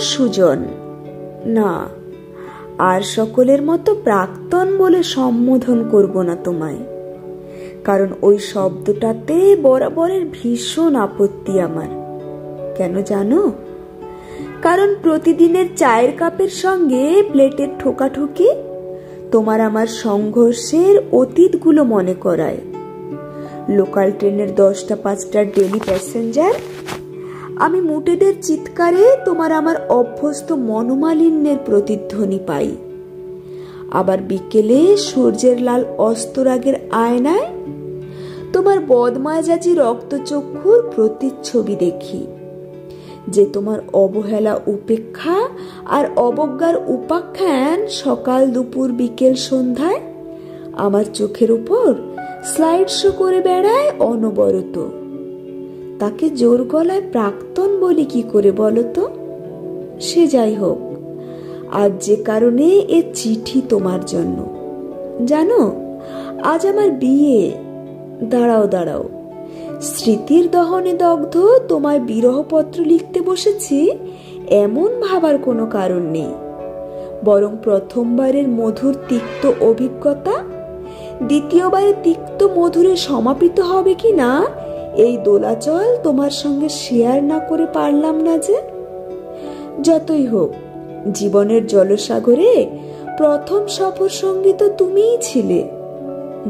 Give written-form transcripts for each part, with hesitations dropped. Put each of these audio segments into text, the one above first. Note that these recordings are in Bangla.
সুজন। না, আর সকলের মতো প্রাক্তন বলে সম্বোধন করব না তোমায়, কারণ ওই শব্দটাতে বরাবরের ভীষণ আপত্তি আমার। কেন জানো? কারণ প্রতিদিনের চায়ের কাপের সঙ্গে প্লেটের ঠোকাঠুকি তোমার আমার সংঘর্ষের অতীতগুলো মনে করায়। লোকাল ট্রেনের 10টা 5টার ডেলি প্যাসেঞ্জার, আমি মুটেদের চিৎকারে তোমার আমার অভ্যস্ত মনোমালিন্যের প্রতিধ্বনি পাই। আবার বিকেলে সূর্যের লাল অস্তরাগের আয়নায় তোমার বদমাজাজি রক্তচক্ষুর প্রতিচ্ছবি দেখি, যে তোমার অবহেলা উপেক্ষা আর অবজ্ঞার উপাখ্যান সকাল দুপুর বিকেল সন্ধ্যায় আমার চোখের উপর স্লাইড শো করে বেড়ায় অনবরত। তাকে জোর গলায় প্রাক্তন বলি কি করে বলো তো? সে যাই হোক, আজ যে কারণে এ চিঠি তোমার জন্য। জানো, আজ আমার বিয়ে। দাঁড়াও দাঁড়াও, স্মৃতির দহনে দগ্ধ তোমায় বিরহপত্র লিখতে বসেছি এমন ভাবার কোনো কারণ নেই, বরং প্রথমবারের মধুর তিক্ত অভিজ্ঞতা দ্বিতীয়বারে তিক্ত মধুরে সমাপিত হবে কি না এই দোলাচল তোমার সঙ্গে শেয়ার না করে পারলাম না যে। যতই হোক, জীবনের জলসাগরে প্রথম সফর সঙ্গী তো তুমিই ছিলে।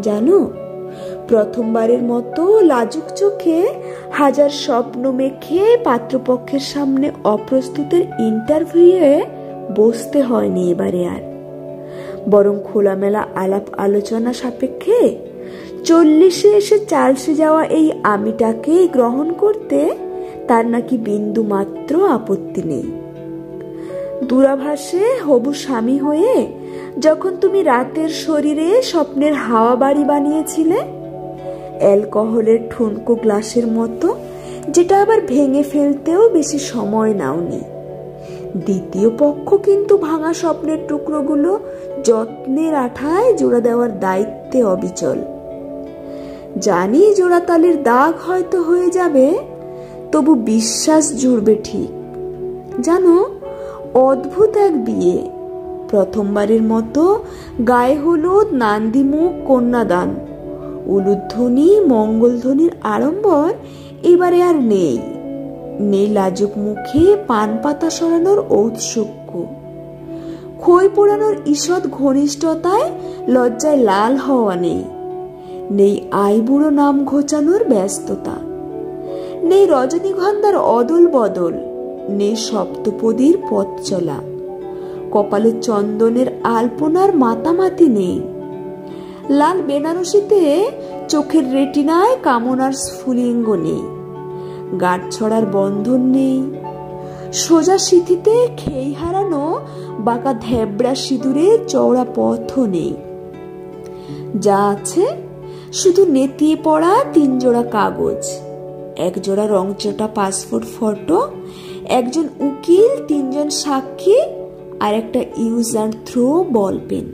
জানো, প্রথমবারের মতো লাজুক চোখে হাজার স্বপ্ন মেখে পাত্রপক্ষের সামনে অপ্রস্তুতের ইন্টারভিউয়ে বসতে হয়নি এবারে আর, বরং খোলামেলা আলাপ আলোচনা সাপেক্ষে 40-এ এসে চালসে যাওয়া এই আমিটাকে গ্রহণ করতে তার নাকি বিন্দু মাত্র আপত্তি নেই। দূরাভাসে হবু স্বামী হয়ে যখন তুমি রাতের শরীরে স্বপ্নের হাওয়া বাড়ি বানিয়েছিলে, অ্যালকোহলের ঠুনকো গ্লাসের মতো, যেটা আবার ভেঙে ফেলতেও বেশি সময় নাওনি, দ্বিতীয় পক্ষ কিন্তু ভাঙা স্বপ্নের টুকরোগুলো যত্নের আঠায় জোড়া দেওয়ার দায়িত্বে অবিচল। জানি জোড়াতালির দাগ হয়তো হয়ে যাবে, তবু বিশ্বাস জুড়বে ঠিক। জানো, অদ্ভুত এক বিয়ে। প্রথমবারের মতো গায়ে হলুদ, নান্দিমুখ, কন্যাদান, উলুধ্বনি, মঙ্গলধ্বনির আড়ম্বর এবারে আর নেই। নেই লাজুক মুখে পান পাতা সরানোর ঔৎসুক্য, খই পোড়ানোর ঈষৎ ঘনিষ্ঠতায় লজ্জায় লাল হওয়া নেই। নেই আইবুড়ো নাম ঘোচানোর ব্যস্ততা, নেই রজনীগন্ধার অদল বদল, নেই সপ্তপদীর পথ চলা, কপালে চন্দনের আলপনার মাতামাতি নেই। লাল বেনারসিতে চোখের রেটিনায় কামনার স্ফুলিঙ্গ নেই, গাঁট ছড়ার বন্ধন নেই। সোজা সিথিতে খেই হারানো বাঁকা ধেবড়া সিঁদুরে চওড়া পথও নেই। যা আছে শুধু নেতিয়ে পড়া 3 জোড়া কাগজ, 1 জোড়া রংচটা পাসপোর্ট ফটো, একজন উকিল, 3 জন সাক্ষী, আর একটা use and throw ball pen.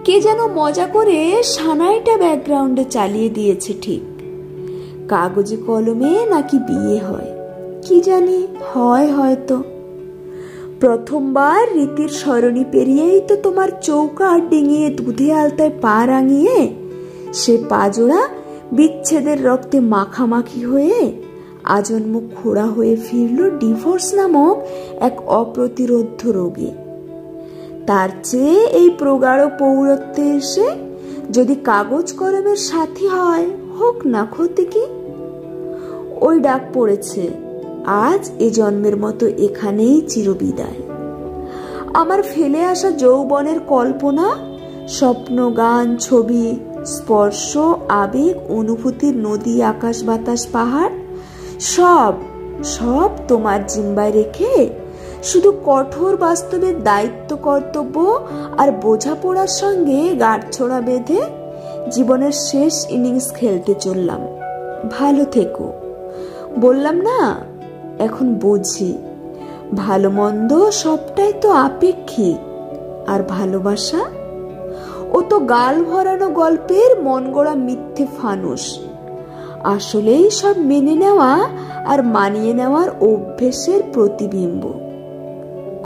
কে যেন মজা করে সানাইটা ব্যাকগ্রাউন্ডে চালিয়ে দিয়েছে ঠিক। কাগজে কলমে নাকি বিয়ে হয়, কি জানি, হয় হয়তো। প্রথমবার রীতির সরণি পেরিয়েই তো তোমার চৌকা ডিঙিয়ে দুধে আলতায় পা রাঙিয়ে সে পাজোড়া বিচ্ছেদের রক্তে মাখামাখি হয়ে আজন্ম খোড়া হয়ে ফিরল ডিভোর্স নামক এক অপ্রতিরোধ্য রোগে। তার চেয়ে এই প্রগাঢ় পৌরত্বে এসে যদি কাগজ কলমের সাথী হয়, হোক না ক্ষতি কি। ওই ডাক পড়েছে, আজ এ জন্মের মতো এখানেই চিরবিদায়। আমার ফেলে আসা যৌবনের কল্পনা, স্বপ্ন, গান, ছবি, স্পর্শ, আবেগ, অনুভূতির নদী, আকাশ, বাতাস, পাহাড় সব সব তোমার জিম্বায় রেখে শুধু কঠোর বাস্তবের দায়িত্ব, কর্তব্য আর বোঝাপড়ার সঙ্গে গাঁটছড়া বেঁধে জীবনের শেষ ইনিংস খেলতে চললাম। ভালো থেকো। বললাম না, এখন বুঝি ভালো মন্দ সবটাই তো আপেক্ষিক। আর ভালোবাসা, ও তো গাল ভরানো গল্পের মন গড়া মিথ্যে ফানুস। আসলেই সব মেনে নেওয়া আর মানিয়ে নেওয়ার অভ্যেসের প্রতিবিম্ব।